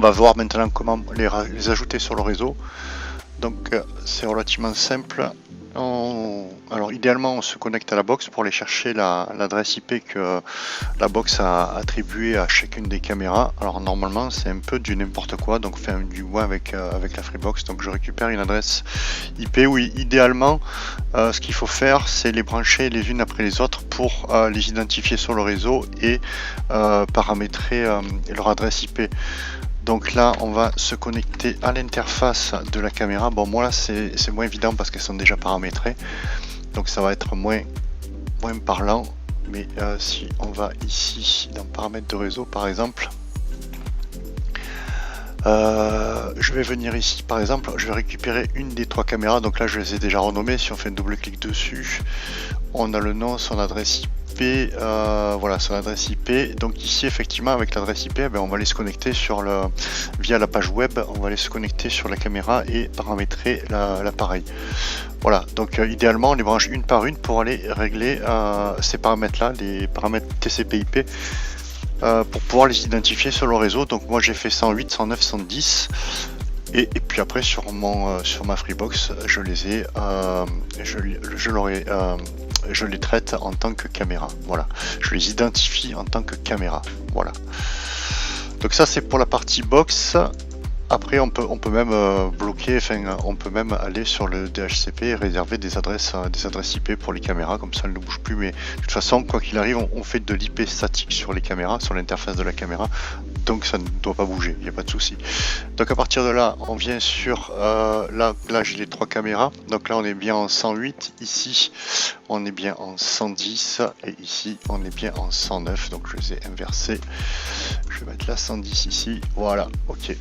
va voir maintenant comment les ajouter sur le réseau. Donc c'est relativement simple. Alors idéalement on se connecte à la box pour aller chercher l'adresse IP que la box a attribuée à chacune des caméras. Alors normalement c'est un peu du n'importe quoi, donc fait du moins avec la Freebox. Donc je récupère une adresse IP où idéalement ce qu'il faut faire c'est les brancher les unes après les autres pour les identifier sur le réseau et paramétrer leur adresse IP. Donc là on va se connecter à l'interface de la caméra. Bon moi là c'est moins évident parce qu'elles sont déjà paramétrées, donc ça va être moins parlant, mais si on va ici dans paramètres de réseau par exemple, je vais venir ici par exemple, je vais récupérer une des trois caméras. Donc là je les ai déjà renommées. Si on fait un double clic dessus, on a le nom, son adresse IP. Voilà son adresse IP. Donc ici effectivement avec l'adresse IP, on va aller se connecter sur via la page web, on va aller se connecter sur la caméra et paramétrer l'appareil. Voilà, donc idéalement on les branche une par une pour aller régler ces paramètres là, les paramètres TCP/IP, pour pouvoir les identifier sur le réseau. Donc moi j'ai fait 108, 109, 110. Et puis après sur ma Freebox, je les ai, je les traite en tant que caméra. Voilà, je les identifie en tant que caméra. Voilà. Donc ça c'est pour la partie box. Après on peut même bloquer, enfin on peut même aller sur le DHCP et réserver des adresses IP pour les caméras, comme ça elles ne bougent plus. Mais de toute façon quoi qu'il arrive on fait de l'IP statique sur les caméras, sur l'interface de la caméra, donc ça ne doit pas bouger, il n'y a pas de souci. Donc à partir de là on vient sur là j'ai les trois caméras. Donc là on est bien en 108, ici on est bien en 110 et ici on est bien en 109. Donc je les ai inversés, je vais mettre là 110 ici, voilà, ok.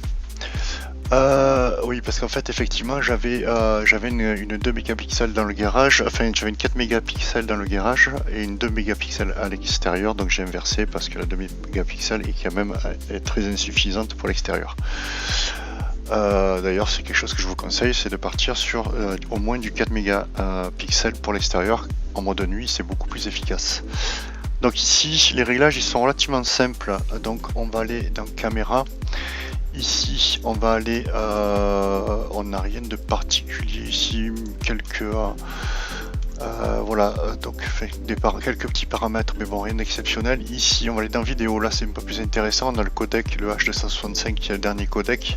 Oui, parce qu'en fait effectivement j'avais une 2 mégapixels dans le garage, enfin j'avais une 4 mégapixels dans le garage et une 2 mégapixels à l'extérieur, donc j'ai inversé parce que la 2 mégapixels est quand même très insuffisante pour l'extérieur. D'ailleurs c'est quelque chose que je vous conseille, c'est de partir sur au moins du 4 mégapixels pour l'extérieur. En mode nuit c'est beaucoup plus efficace. Donc ici les réglages ils sont relativement simples, donc on va aller dans caméra. Ici on va aller, on n'a rien de particulier ici, quelques voilà, donc quelques petits paramètres, mais bon rien d'exceptionnel. Ici on va aller dans vidéo, là c'est un peu plus intéressant, on a le codec, le H265 qui est le dernier codec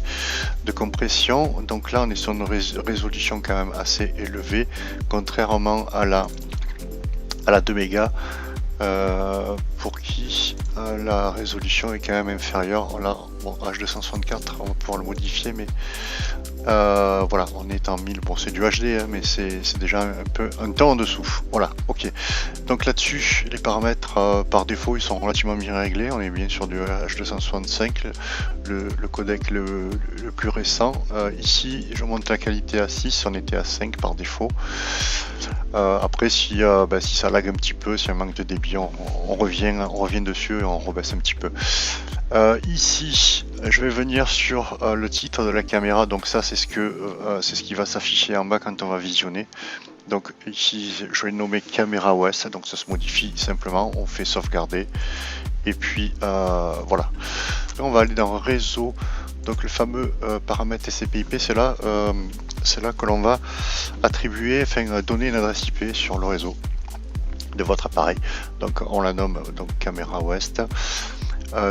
de compression. Donc là on est sur une résolution quand même assez élevée, contrairement à la 2 mégas. Pour qui la résolution est quand même inférieure. Là, bon, H264, on va pouvoir le modifier, mais voilà, on est en 1000. Bon, c'est du HD, hein, mais c'est déjà un temps en dessous. Voilà, ok. Donc là-dessus, les paramètres par défaut, ils sont relativement bien réglés. On est bien sur du H265, le codec le plus récent. Ici, je monte la qualité à 6, on était à 5 par défaut. Après si ça lag un petit peu, si y a un manque de débit, on revient dessus et on rebaisse un petit peu. Ici je vais venir sur le titre de la caméra. Donc ça c'est ce qui va s'afficher en bas quand on va visionner. Donc ici je vais le nommer caméra OS, donc ça se modifie simplement, on fait sauvegarder et puis voilà. Là on va aller dans réseau. Donc le fameux paramètre TCP/IP, c'est là que l'on va attribuer, enfin donner une adresse IP sur le réseau de votre appareil. Donc on la nomme donc caméra ouest.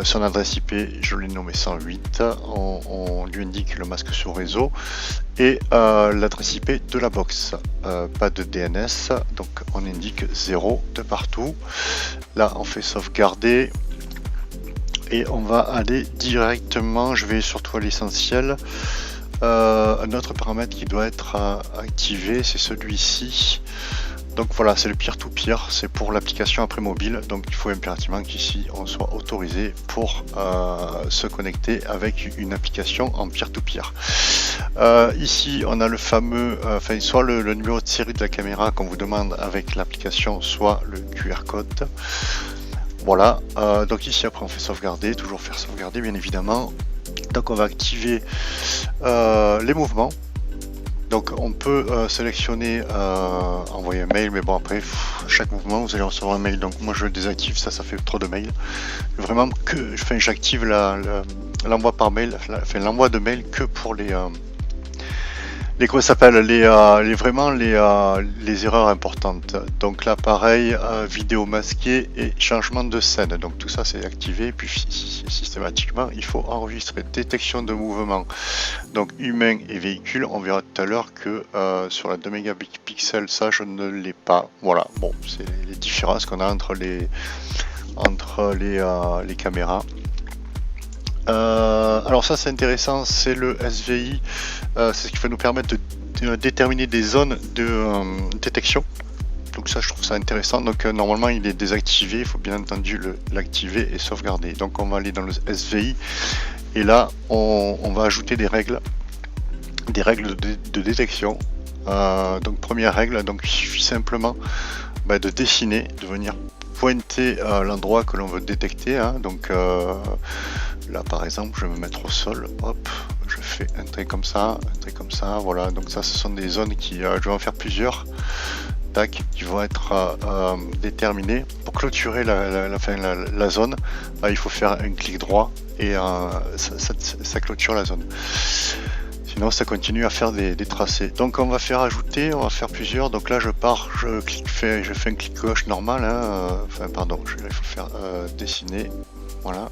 Son adresse IP, je l'ai nommé 108. On lui indique le masque sur réseau et l'adresse IP de la box. Pas de DNS, donc on indique 0 de partout. Là on fait sauvegarder. Et on va aller directement, je vais surtout à l'essentiel. Un autre paramètre qui doit être activé, c'est celui-ci. Donc voilà, c'est le peer-to-peer, c'est pour l'application après mobile. Donc il faut impérativement qu'ici on soit autorisé pour se connecter avec une application en peer-to-peer. Ici on a le fameux, soit le numéro de série de la caméra qu'on vous demande avec l'application, soit le QR code. Voilà, donc ici après on fait sauvegarder, toujours faire sauvegarder bien évidemment. Donc on va activer les mouvements. Donc on peut sélectionner envoyer un mail, mais bon après chaque mouvement vous allez recevoir un mail, donc moi je le désactive, ça fait trop de mails. Vraiment que j'active l'envoi par mail, enfin l'envoi de mail que pour comment ça s'appelle, vraiment les erreurs importantes. Donc là pareil, vidéo masquée et changement de scène. Donc tout ça c'est activé. Puis systématiquement il faut enregistrer détection de mouvement. Donc humain et véhicule. On verra tout à l'heure que sur la 2 mégapixels ça je ne l'ai pas. Voilà. Bon, c'est les différences qu'on a entre les caméras. Alors ça c'est intéressant, c'est le SVI, c'est ce qui va nous permettre de déterminer des zones de détection. Donc ça je trouve ça intéressant. Donc normalement il est désactivé, il faut bien entendu l'activer et sauvegarder. Donc on va aller dans le SVI et là on va ajouter des règles de détection. Donc première règle, donc il suffit simplement de dessiner, de venir pointer l'endroit que l'on veut détecter, hein. Donc là par exemple je vais me mettre au sol, hop, je fais un trait comme ça, voilà. Donc ça ce sont des zones qui, je vais en faire plusieurs, tac, qui vont être déterminées. Pour clôturer la zone, il faut faire un clic droit et ça clôture la zone. Sinon ça continue à faire des tracés. Donc on va faire ajouter, on va faire plusieurs. Donc là je pars, je fais un clic gauche normal, hein, enfin pardon, il faut faire dessiner, voilà.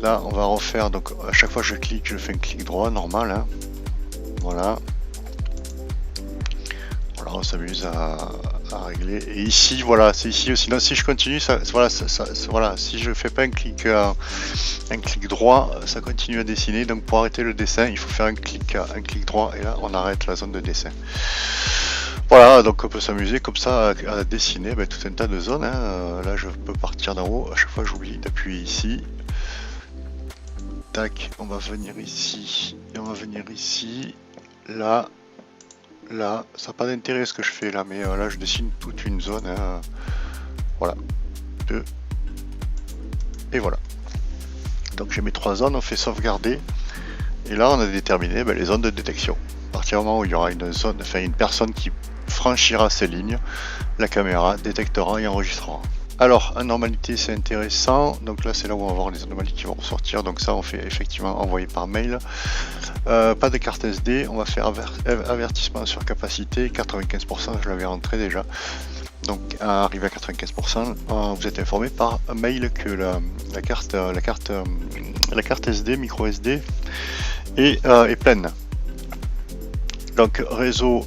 Là on va refaire, donc à chaque fois que je clique, je fais un clic droit normal, hein, voilà. Voilà, on s'amuse à régler. Et ici, voilà, c'est ici aussi. Sinon, si je continue, voilà, si je fais pas un clic droit, ça continue à dessiner. Donc pour arrêter le dessin, il faut faire un clic droit et là, on arrête la zone de dessin. Voilà, donc on peut s'amuser comme ça à dessiner tout un tas de zones, hein. Là, je peux partir d'en haut. À chaque fois, j'oublie d'appuyer ici. Tac, on va venir ici et on va venir ici. Là, ça n'a pas d'intérêt ce que je fais là, mais là je dessine toute une zone, hein. Voilà, 2 et voilà. Donc j'ai mes 3 zones, on fait sauvegarder et là on a déterminé les zones de détection. À partir du moment où il y aura une zone, enfin une personne qui franchira ces lignes, la caméra détectera et enregistrera. Alors, anormalité c'est intéressant, donc là c'est là où on va voir les anomalies qui vont ressortir, donc ça on fait effectivement envoyer par mail. Pas de carte SD, on va faire avertissement sur capacité, 95%, je l'avais rentré déjà. Donc arrivé à 95%, vous êtes informé par mail que la carte SD, micro SD est pleine. Donc réseau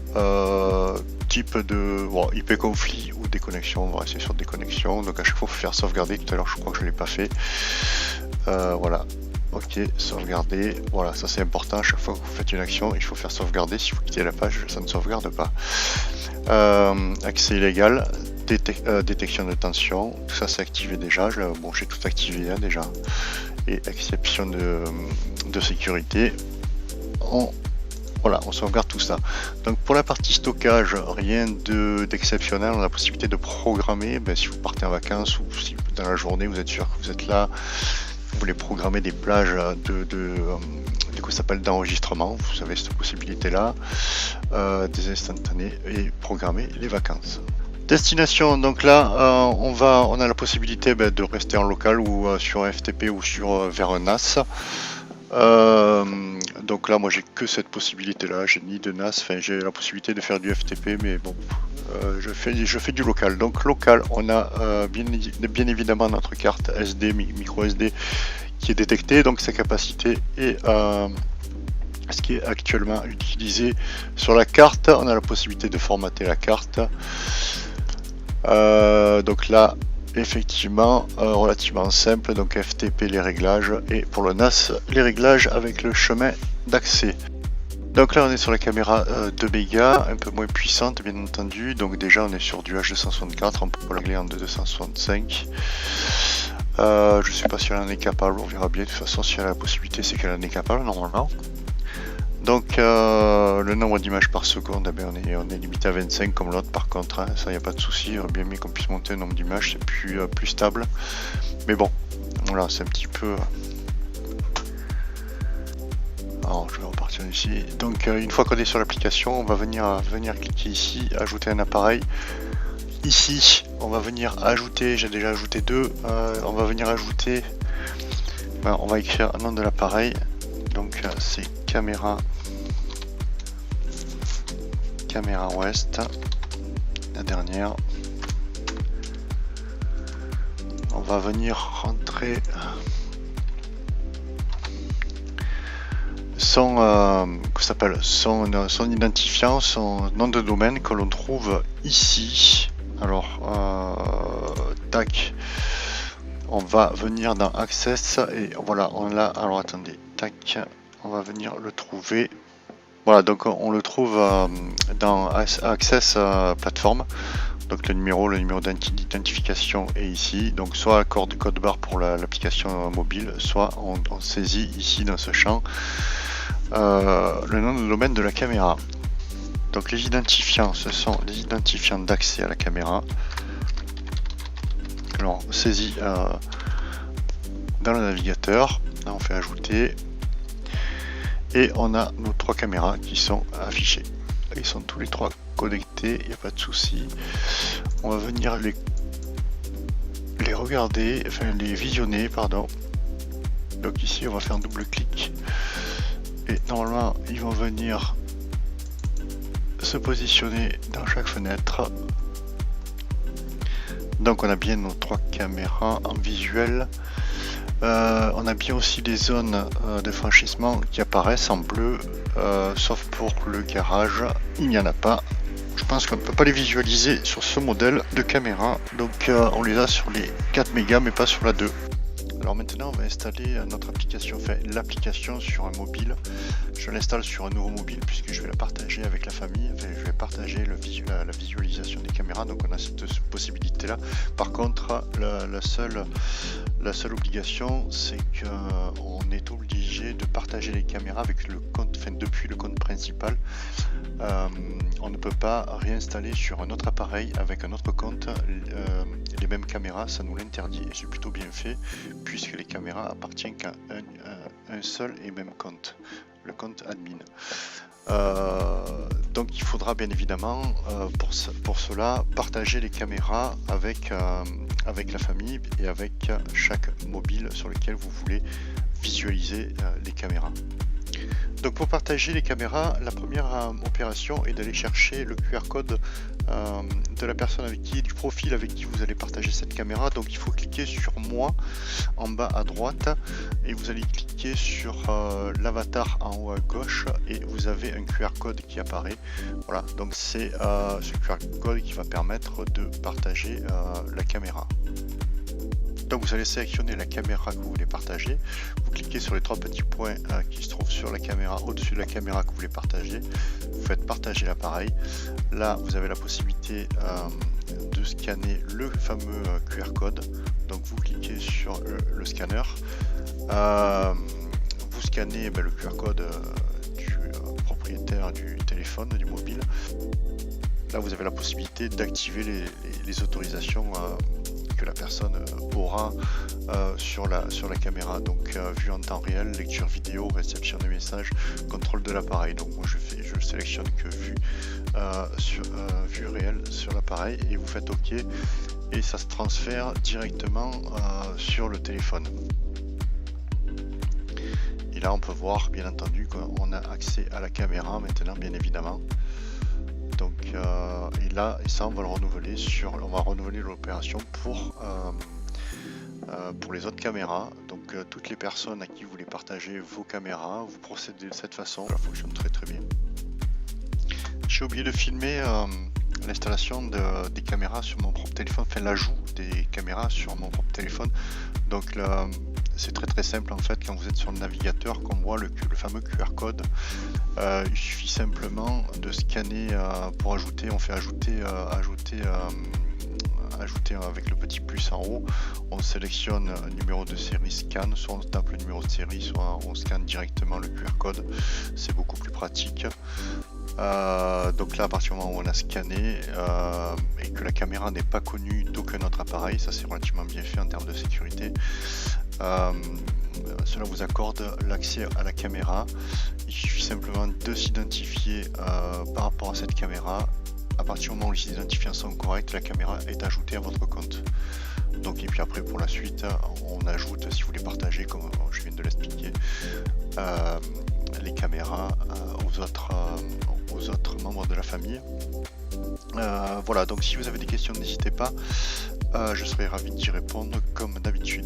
type de IP conflit ou déconnexion, on va rester sur déconnexion. Donc à chaque fois il faut faire sauvegarder, tout à l'heure je crois que je ne l'ai pas fait. Voilà. Ok, sauvegarder, voilà, ça c'est important, à chaque fois que vous faites une action, il faut faire sauvegarder, si vous quittez la page, ça ne sauvegarde pas. Accès illégal, détection de tension, tout ça c'est activé déjà, bon j'ai tout activé hein, déjà, et exception de sécurité, voilà, on sauvegarde tout ça. Donc pour la partie stockage, rien d'exceptionnel, on a la possibilité de programmer, si vous partez en vacances ou si dans la journée vous êtes sûr que vous êtes là, vous voulez programmer des plages d'enregistrement, vous avez cette possibilité là, des instantanés et programmer les vacances. Destination, donc là on a la possibilité de rester en local ou sur FTP ou vers un NAS. Donc là moi j'ai que cette possibilité là, j'ai ni de NAS, enfin j'ai la possibilité de faire du FTP mais bon je fais du local. Donc local on a bien évidemment notre carte SD, micro SD qui est détectée, donc sa capacité et ce qui est actuellement utilisé sur la carte. On a la possibilité de formater la carte, donc là effectivement relativement simple, donc FTP les réglages et pour le NAS les réglages avec le chemin d'accès. Donc là on est sur la caméra 2 mégas, un peu moins puissante bien entendu, donc déjà on est sur du H264, on peut la régler en 265. Je sais pas si elle en est capable, on verra bien, de toute façon si elle a la possibilité c'est qu'elle en est capable normalement. Donc le nombre d'images par seconde, on est limité à 25 comme l'autre par contre, hein, ça y a pas de souci, bien mieux qu'on puisse monter un nombre d'images, c'est plus stable. Mais bon, voilà, c'est un petit peu... Alors je vais repartir ici. Donc une fois qu'on est sur l'application, on va venir cliquer ici, ajouter un appareil. Ici, on va venir ajouter, j'ai déjà ajouté 2, on va venir ajouter Ben, on va écrire un nom de l'appareil, donc c'est caméra ouest, la dernière. On va venir rentrer son identifiant, son nom de domaine que l'on trouve ici. Alors, tac, on va venir dans Access et voilà, on l'a. Alors attendez, tac, on va venir le trouver. Voilà, donc on le trouve dans Access plateforme. Donc le numéro d'identification est ici. Donc soit code barre pour l'application mobile, soit on saisit ici dans ce champ le nom de domaine de la caméra. Donc les identifiants, ce sont les identifiants d'accès à la caméra. Alors on saisit dans le navigateur. Là on fait ajouter. Et on a nos 3 caméras qui sont affichées. Ils sont tous les 3 connectés, il n'y a pas de souci. On va venir les regarder, enfin les visionner, pardon. Donc ici on va faire un double clic. Et normalement ils vont venir se positionner dans chaque fenêtre. Donc on a bien nos 3 caméras en visuel. On a bien aussi des zones de franchissement qui apparaissent en bleu, sauf pour le garage, il n'y en a pas. Je pense qu'on ne peut pas les visualiser sur ce modèle de caméra, donc on les a sur les 4 mégas mais pas sur la 2. Alors maintenant on va installer notre application, enfin l'application sur un mobile. Je l'installe sur un nouveau mobile puisque je vais la partager avec la famille, enfin je vais partager la visualisation des caméras, donc on a cette possibilité là. Par contre la seule obligation c'est qu'on est obligé de partager les caméras avec le compte, enfin depuis le compte principal. On ne peut pas réinstaller sur un autre appareil avec un autre compte les mêmes caméras, ça nous l'interdit et c'est plutôt bien fait puisque les caméras appartiennent qu'à un seul et même compte, le compte admin. Donc il faudra bien évidemment pour cela partager les caméras avec la famille et avec chaque mobile sur lequel vous voulez visualiser les caméras. Donc pour partager les caméras, la première opération est d'aller chercher le QR code de la personne avec qui, du profil avec qui vous allez partager cette caméra. Donc il faut cliquer sur moi en bas à droite et vous allez cliquer sur l'avatar en haut à gauche et vous avez un QR code qui apparaît. Voilà, donc c'est ce QR code qui va permettre de partager la caméra. Donc vous allez sélectionner la caméra que vous voulez partager, vous cliquez sur les 3 petits points qui se trouvent sur la caméra, au-dessus de la caméra que vous voulez partager, vous faites partager l'appareil. Là vous avez la possibilité de scanner le fameux QR code, donc vous cliquez sur le scanner, vous scannez le QR code du propriétaire du téléphone, du mobile. Là vous avez la possibilité d'activer les autorisations que la personne aura sur la caméra, donc vue en temps réel, lecture vidéo, réception des messages, contrôle de l'appareil. Donc moi je sélectionne que vue réelle sur l'appareil et vous faites OK et ça se transfère directement sur le téléphone. Et là on peut voir bien entendu qu'on a accès à la caméra maintenant, bien évidemment. Donc et ça on va le renouveler on va renouveler l'opération pour les autres caméras. Donc toutes les personnes à qui vous voulez partager vos caméras, vous procédez de cette façon, ça fonctionne très très bien. J'ai oublié de filmer l'installation des caméras sur mon propre téléphone, enfin l'ajout des caméras sur mon propre téléphone. Donc là c'est très très simple en fait, quand vous êtes sur le navigateur, qu'on voit le fameux QR code, il suffit simplement de scanner pour ajouter, on fait ajouter avec le petit plus en haut, on sélectionne numéro de série scan, soit on tape le numéro de série, soit on scanne directement le QR code, c'est beaucoup plus pratique. Donc là à partir du moment où on a scanné et que la caméra n'est pas connue d'aucun autre appareil, ça c'est relativement bien fait en termes de sécurité. Cela vous accorde l'accès à la caméra. Il suffit simplement de s'identifier par rapport à cette caméra à partir du moment où les identifiants sont corrects, la caméra est ajoutée à votre compte. Donc, et puis après, pour la suite, on ajoute, si vous voulez partager, comme je viens de l'expliquer, les caméras aux autres membres de la famille. Voilà, donc si vous avez des questions, n'hésitez pas. Je serai ravi d'y répondre comme d'habitude.